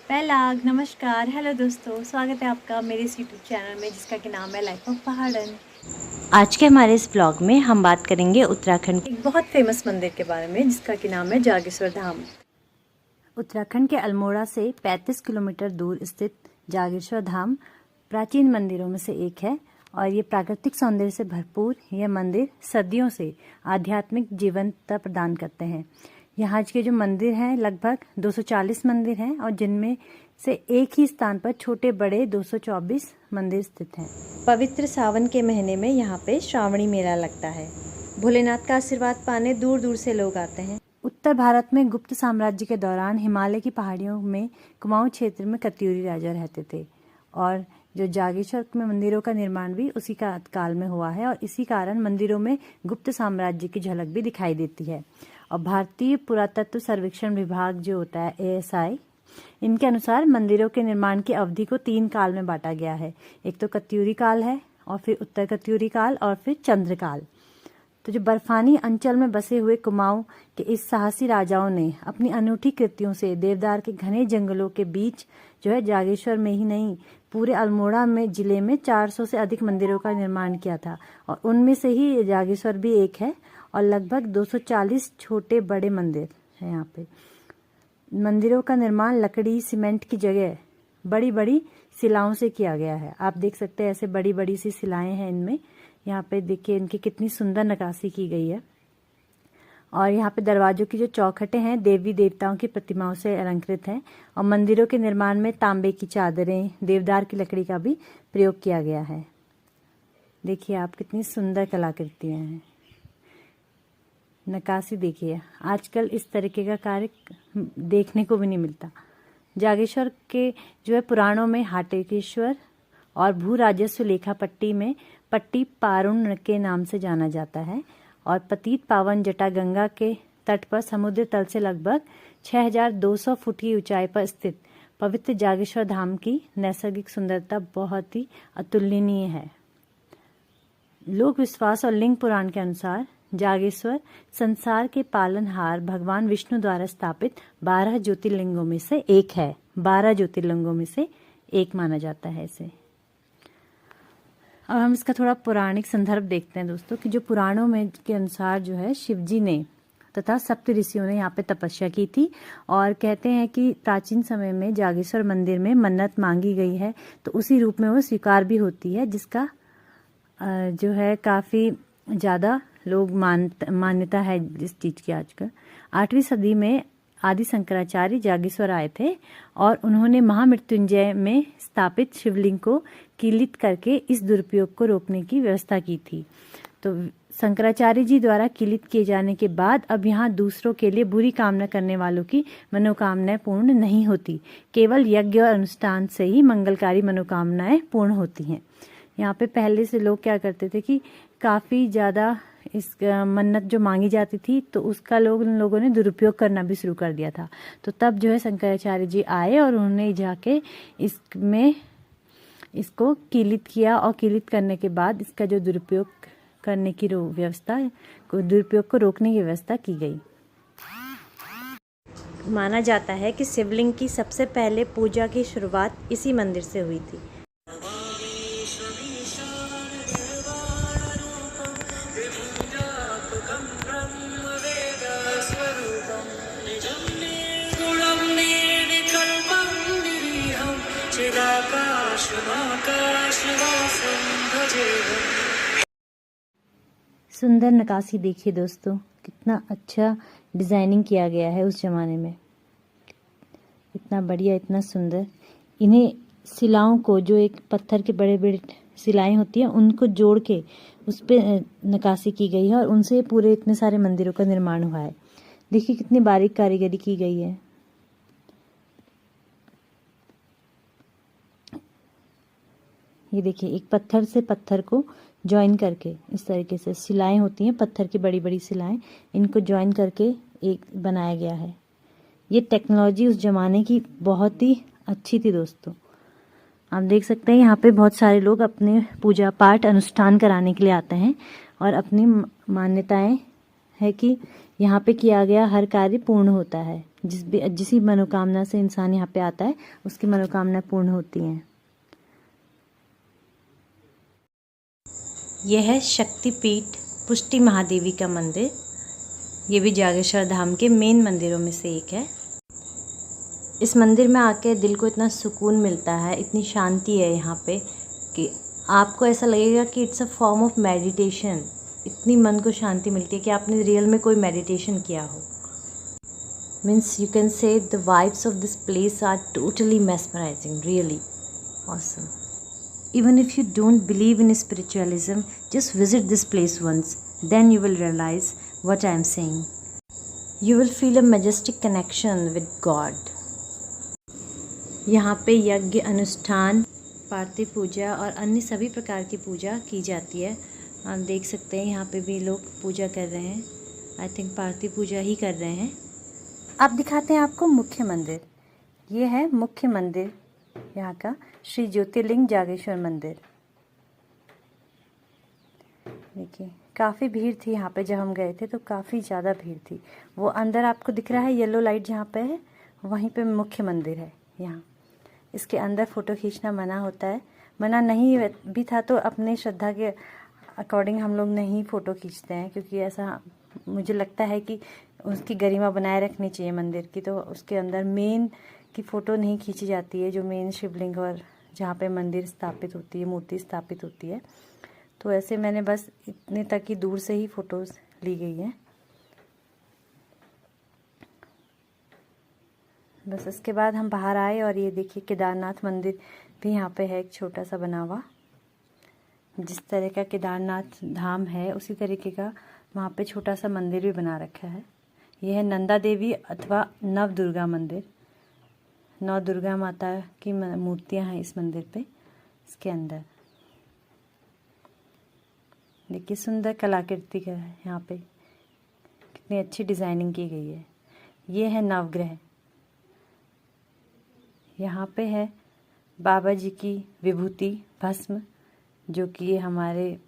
पहलाग नमस्कार, हेलो दोस्तों, स्वागत है आपका मेरे इस यूट्यूब चैनल में जिसका कि नाम है लाइफ ऑफ पहाड़न। आज के हमारे इस ब्लॉग में हम बात करेंगे उत्तराखंड एक बहुत फेमस मंदिर के बारे में जिसका कि नाम है जागेश्वर धाम। उत्तराखंड के अल्मोड़ा से 35 किलोमीटर दूर स्थित जागेश्वर धाम प्राचीन मंदिरों में से एक है और ये प्राकृतिक सौंदर्य से भरपूर यह मंदिर सदियों से आध्यात्मिक जीवंतता प्रदान करते हैं। यहाँ के जो मंदिर हैं लगभग 240 मंदिर हैं और जिनमें से एक ही स्थान पर छोटे बड़े 224 मंदिर स्थित हैं। पवित्र सावन के महीने में यहाँ पे श्रावणी मेला लगता है। भोलेनाथ का आशीर्वाद पाने दूर दूर से लोग आते हैं। उत्तर भारत में गुप्त साम्राज्य के दौरान हिमालय की पहाड़ियों में कुमाऊं क्षेत्र में कत्यूरी राजा रहते थे और जो जागेश्वर में मंदिरों का निर्माण भी उसी का काल में हुआ है और इसी कारण मंदिरों में गुप्त साम्राज्य की झलक भी दिखाई देती है। और भारतीय पुरातत्व सर्वेक्षण विभाग जो होता है ASI, इनके अनुसार मंदिरों के निर्माण की अवधि को 3 काल में बांटा गया है। एक तो कत्यूरी काल है और फिर उत्तर कत्यूरी काल और फिर चंद्रकाल। तो जो बर्फानी अंचल में बसे हुए कुमाऊं के इस साहसी राजाओं ने अपनी अनूठी कृतियों से देवदार के घने जंगलों के बीच जो है जागेश्वर में ही नहीं पूरे अल्मोड़ा में जिले में 400 से अधिक मंदिरों का निर्माण किया था और उनमें से ही जागेश्वर भी एक है और लगभग 240 छोटे बड़े मंदिर हैं यहाँ पे। मंदिरों का निर्माण लकड़ी सीमेंट की जगह बड़ी बड़ी शिलाओं से किया गया है। आप देख सकते हैं ऐसे बड़ी बड़ी सी शिलाएं हैं इनमें। यहाँ पे देखिए इनकी कितनी सुंदर नक्काशी की गई है और यहाँ पे दरवाजों की जो चौखटें हैं देवी देवताओं की प्रतिमाओं से अलंकृत हैं और मंदिरों के निर्माण में तांबे की चादरें देवदार की लकड़ी का भी प्रयोग किया गया है। देखिए आप कितनी सुंदर कलाकृतियां हैं। नक्काशी देखिए, आजकल इस तरीके का कार्य देखने को भी नहीं मिलता। जागेश्वर के जो है पुराणों में हाटकेश्वर और भू राजस्व लेखा पट्टी में पट्टी पारुण के नाम से जाना जाता है और पतित पावन जटा गंगा के तट पर समुद्र तल से लगभग 6200 फुट की ऊंचाई पर स्थित पवित्र जागेश्वर धाम की नैसर्गिक सुंदरता बहुत ही अतुलनीय है। लोक विश्वास और लिंग पुराण के अनुसार जागेश्वर संसार के पालनहार भगवान विष्णु द्वारा स्थापित 12 ज्योतिर्लिंगों में से एक है। 12 ज्योतिर्लिंगों में से एक माना जाता है इसे। अब हम इसका थोड़ा पौराणिक संदर्भ देखते हैं दोस्तों कि जो पुराणों में के अनुसार जो है शिवजी ने तथा सप्त ऋषियों ने यहाँ पे तपस्या की थी और कहते हैं कि प्राचीन समय में जागेश्वर मंदिर में मन्नत मांगी गई है तो उसी रूप में वो स्वीकार भी होती है, जिसका जो है काफ़ी ज़्यादा लोग मान्यता है जिस चीज़ की। आजकल 8वीं सदी में आदि शंकराचार्य जागेश्वर आए थे और उन्होंने महामृत्युंजय में स्थापित शिवलिंग को कीलित करके इस दुरुपयोग को रोकने की व्यवस्था की थी। तो शंकराचार्य जी द्वारा कीलित किए जाने के बाद अब यहाँ दूसरों के लिए बुरी कामना करने वालों की मनोकामनाएं पूर्ण नहीं होती, केवल यज्ञ और अनुष्ठान से ही मंगलकारी मनोकामनाएं पूर्ण होती हैं। यहाँ पे पहले से लोग क्या करते थे कि काफ़ी ज़्यादा इस मन्नत जो मांगी जाती थी तो उसका लोगों ने दुरुपयोग करना भी शुरू कर दिया था। तो तब जो है शंकराचार्य जी आए और उन्होंने जाके इसको कीलित किया और कीलित करने के बाद इसका जो दुरुपयोग करने की दुरुपयोग को रोकने की व्यवस्था की गई। माना जाता है कि शिवलिंग की सबसे पहले पूजा की शुरुआत इसी मंदिर से हुई थी। सुंदर नक्काशी देखिए दोस्तों, कितना अच्छा डिजाइनिंग किया गया है उस जमाने में। इतना बढ़िया, इतना सुंदर। इन्हें शिलाओं को जो एक पत्थर के बड़े बड़े शिलाएं होती हैं उनको जोड़ के उस पे नक्काशी की गई है और उनसे पूरे इतने सारे मंदिरों का निर्माण हुआ है। देखिए कितनी बारीक कारीगरी की गई है। ये देखिए एक पत्थर से पत्थर को ज्वाइन करके इस तरीके से शिलाएं होती हैं, पत्थर की बड़ी बड़ी शिलाएं, इनको ज्वाइन करके एक बनाया गया है। ये टेक्नोलॉजी उस जमाने की बहुत ही अच्छी थी दोस्तों। आप देख सकते हैं यहाँ पे बहुत सारे लोग अपने पूजा पाठ अनुष्ठान कराने के लिए आते हैं और अपनी मान्यताएं है कि यहाँ पे किया गया हर कार्य पूर्ण होता है। जिसी मनोकामना से इंसान यहाँ पे आता है उसकी मनोकामना पूर्ण होती हैं। यह है शक्तिपीठ पुष्टि महादेवी का मंदिर। ये भी जागेश्वर धाम के मेन मंदिरों में से एक है। इस मंदिर में आके दिल को इतना सुकून मिलता है, इतनी शांति है यहाँ पे कि आपको ऐसा लगेगा कि it's a form of meditation. इतनी मन को शांति मिलती है कि आपने रियल में कोई मेडिटेशन किया हो। Means you can say the vibes of this place are totally mesmerizing, really awesome. Even if you don't believe in spiritualism, just visit this place once, then you will realize what I am saying. You will feel a majestic connection with God. यहाँ पे यज्ञ, अनुष्ठान, पार्थिव पूजा और अन्य सभी प्रकार की पूजा की जाती है। आप देख सकते हैं यहाँ पे भी लोग पूजा कर रहे हैं। आई थिंक पार्थिव पूजा ही कर रहे हैं। अब दिखाते हैं आपको मुख्य मंदिर। ये है मुख्य मंदिर यहाँ का, श्री ज्योतिर्लिंग जागेश्वर मंदिर। देखिए काफ़ी भीड़ थी यहाँ पे, जब हम गए थे तो काफ़ी ज़्यादा भीड़ थी। वो अंदर आपको दिख रहा है येलो लाइट जहाँ पे है, वहीं पे मुख्य मंदिर है। यहाँ इसके अंदर फ़ोटो खींचना मना होता है। मना नहीं भी था तो अपने श्रद्धा के अकॉर्डिंग हम लोग नहीं फ़ोटो खींचते हैं, क्योंकि ऐसा मुझे लगता है कि उसकी गरिमा बनाए रखनी चाहिए मंदिर की। तो उसके अंदर मेन की फ़ोटो नहीं खींची जाती है, जो मेन शिवलिंग और जहाँ पे मंदिर स्थापित होती है, मूर्ति स्थापित होती है। तो ऐसे मैंने बस इतने तक की दूर से ही फ़ोटोज़ ली गई हैं। बस इसके बाद हम बाहर आए और ये देखिए केदारनाथ मंदिर भी यहाँ पे है, एक छोटा सा बना हुआ। जिस तरह का केदारनाथ धाम है उसी तरीके का वहाँ पे छोटा सा मंदिर भी बना रखा है। यह है नंदा देवी अथवा नव दुर्गा मंदिर। 9 दुर्गा माता की मूर्तियाँ हैं इस मंदिर पे। इसके अंदर देखिए सुंदर कलाकृति का है, यहाँ पे कितनी अच्छी डिज़ाइनिंग की गई है। ये है नवग्रह। यहाँ पे है बाबा जी की विभूति भस्म, जो कि ये हमारे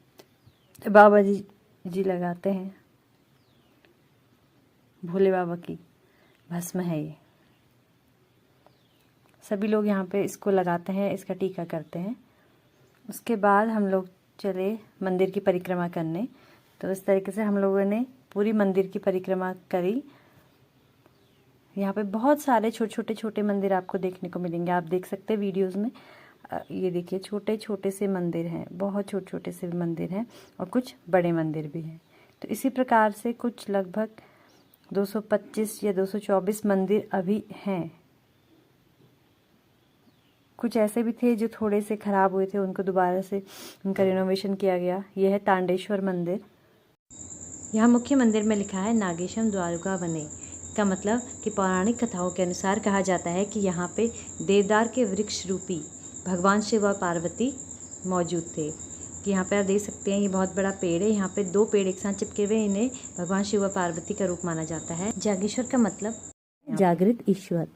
बाबा जी लगाते हैं। भोले बाबा की भस्म है ये। सभी लोग यहाँ पे इसको लगाते हैं, इसका टीका करते हैं। उसके बाद हम लोग चले मंदिर की परिक्रमा करने। तो इस तरीके से हम लोगों ने पूरी मंदिर की परिक्रमा करी। यहाँ पे बहुत सारे छोटे छोटे मंदिर आपको देखने को मिलेंगे। आप देख सकते हैं वीडियोस में। ये देखिए छोटे छोटे से मंदिर हैं, बहुत छोटे छोटे से मंदिर हैं और कुछ बड़े मंदिर भी हैं। तो इसी प्रकार से कुछ लगभग 225 या 224 मंदिर अभी हैं। कुछ ऐसे भी थे जो थोड़े से ख़राब हुए थे, उनको दोबारा से उनका रिनोवेशन किया गया। यह है तांडेश्वर मंदिर। यहाँ मुख्य मंदिर में लिखा है नागेशम द्वारुका वने। का मतलब कि पौराणिक कथाओं के अनुसार कहा जाता है कि यहाँ पे देवदार के वृक्ष रूपी भगवान शिव और पार्वती मौजूद थे। कि यहाँ पे आप देख सकते हैं ये बहुत बड़ा पेड़ है। यहाँ पे 2 पेड़ एक साथ चिपके हुए, इन्हें भगवान शिव और पार्वती का रूप माना जाता है। जागेश्वर का मतलब जागृत ईश्वर,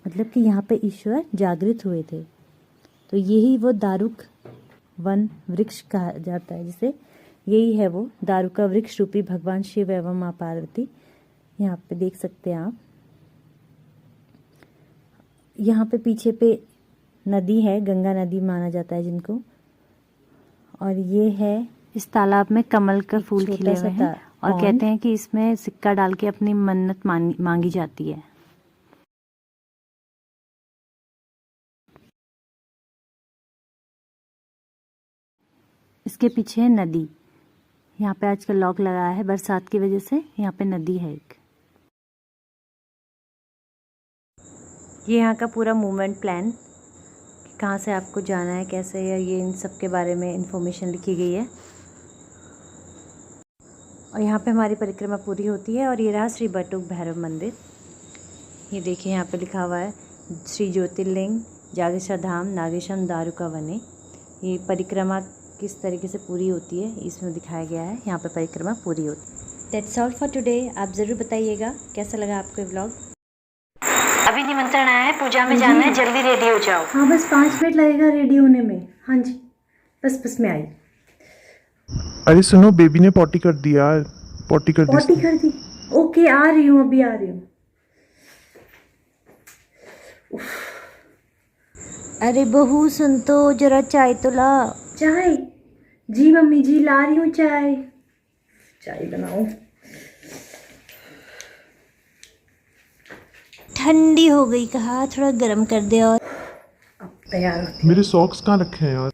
मतलब कि यहाँ पे ईश्वर जागृत हुए थे। तो यही वो दारुक वन वृक्ष कहा जाता है, जिसे यही है वो दारुका वृक्ष रूपी भगवान शिव एवं माँ पार्वती। यहाँ पे देख सकते हैं आप। यहाँ पे पीछे पे नदी है, गंगा नदी माना जाता है जिनको। और ये है इस तालाब में कमल का फूल खिले हुए हैं और कहते हैं कि इसमें सिक्का डाल के अपनी मन्नत मांगी जाती है। इसके पीछे है नदी। यहाँ पे आजकल लॉक लगा है बरसात की वजह से। यहाँ पे नदी है एक। ये यहाँ का पूरा मूवमेंट प्लान, कहाँ से आपको जाना है, कैसे है, ये इन सब के बारे में इंफॉर्मेशन लिखी गई है। और यहाँ पे हमारी परिक्रमा पूरी होती है। और ये रहा श्री बटुक भैरव मंदिर। ये देखिए यहाँ पे लिखा हुआ है श्री ज्योतिर्लिंग जागेश्वर धाम नागेशम दारुका वने। ये परिक्रमा किस तरीके से पूरी होती है इसमें दिखाया गया है। यहाँ पे परिक्रमा पूरी होती है। That's all for today. आप ज़रूर बताइएगा कैसा लगा आपको ये व्लॉग। अभी निमंत्रण आया है, पूजा में जाना है, जल्दी रेडी हो जाओ। हाँ बस 5 मिनट लगेगा रेडी होने में। हाँ जी बस मैं आई। अरे सुनो, बेबी ने पॉटी कर दिया। पॉटी कर दी। ओके आ रही हूँ, अभी आ रही हूँ। अरे बहू सुन तो, जरा चाय तो ला। चाय? जी मम्मी जी, ला रही हूँ चाय। चाय बनाओ। ठंडी हो गई, कहा थोड़ा गर्म कर दे। और अब तैयार होती मेरे सॉक्स कहाँ रखे हैं यार?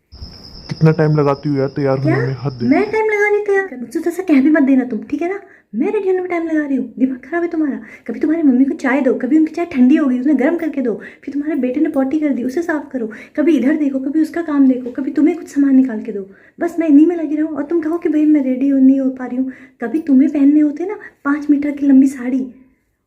कितना टाइम लगाती हूँ यार तैयार क्या? होने में, हद है। मैं टाइम लगा रही तैयार? मुझसे तो ऐसा कह भी मत देना तुम, ठीक है ना? मैं रेडी होने में टाइम लगा रही हूँ? दिमाग खराब है तुम्हारा? कभी तुम्हारी मम्मी को चाय दो, कभी उनकी चाय ठंडी हो गई उसने गर्म करके दो, फिर तुम्हारे बेटे ने पॉटी कर दी उसे साफ करो, कभी इधर देखो कभी उसका काम देखो, कभी तुम्हें कुछ सामान निकाल के दो। बस मैं इन्हीं में लगी रहूँ और तुम कहो कि भाई मैं रेडी नहीं हो पा रही हूँ। कभी तुम्हें पहनने होते ना 5 मीटर की लंबी साड़ी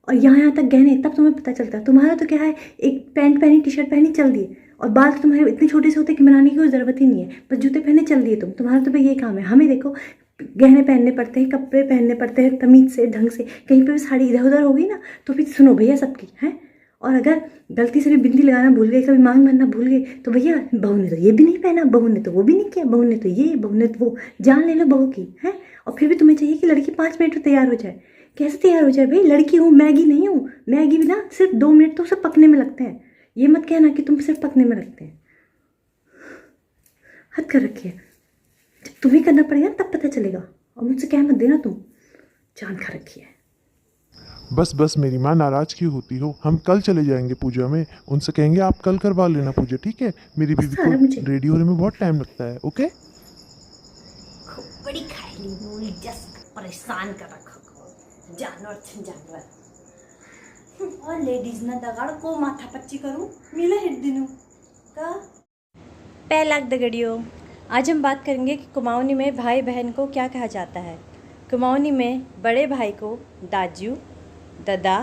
और यहाँ तक गहने, तब तुम्हें पता चलता। तुम्हारा तो क्या है, एक पैंट पहनी टी शर्ट पहनी चल दिए, और बाल तो तुम्हारे इतने छोटे से होते कि बनाने की कोई ज़रूरत ही नहीं है, बस जूते पहने चल दिए तुम। तुम्हारा तो भाई ये काम है। हमें देखो गहने पहनने पड़ते हैं, कपड़े पहनने पड़ते हैं तमीज़ से, ढंग से। कहीं पे भी साड़ी इधर उधर हो गई ना तो फिर सुनो भैया सबकी हैं। और अगर गलती से भी बिंदी लगाना भूल गए, कभी मांग भरना भूल गए, तो भैया बहू ने तो ये भी नहीं पहना, बहू ने तो वो भी नहीं किया, बहू ने तो ये, बहू ने तो वो, जान ले लो बहू की है। और फिर भी तुम्हें चाहिए कि लड़की 5 मिनट में तैयार हो जाए। कैसे तैयार हो जाए भाई? लड़की हूँ, मैगी नहीं हूँ। मैगी भी ना सिर्फ 2 मिनट तो उसे पकने में लगते हैं। ये मत कहना कि तुम सिर्फ पकने में लगते हैं। हद कर रखी है। जब तुम्हें करना पड़ेगा तब पता चलेगा, और मुझसे कह मत देना तुम। जान खा रखी है। बस बस मेरी माँ, नाराज क्यों होती हो? हम कल चले जाएंगे पूजा में, उनसे कहेंगे आप कल करवा लेना पूजा, ठीक है? मेरी बीवी सारा मुझे को रेडी होने में बहुत टाइम लगता है। ओके? बड़ी खाई ली जस परेशान कर रखा जानवर जानवर। और लेडीज ना दगाड़ को माथा पच्ची करूं मिले हिट दिनों का। पहला दगड़ियों, आज हम बात करेंगे कि कुमाऊनी में भाई बहन को क्या कहा जाता है। कुमाऊनी में बड़े भाई को दाजू, दादा,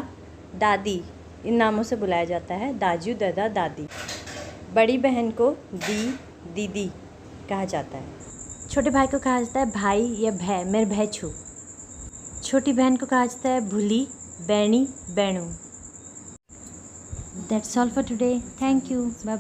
दादी इन नामों से बुलाया जाता है। दाजू, दादा, दादी। बड़ी बहन को दी, दीदी कहा जाता है। छोटे भाई को कहा जाता है भाई या भै, मेरे भै छू। छोटी बहन को कहा जाता है भूली, बैणी, बैणू। That's all for today. Thank you. Bye.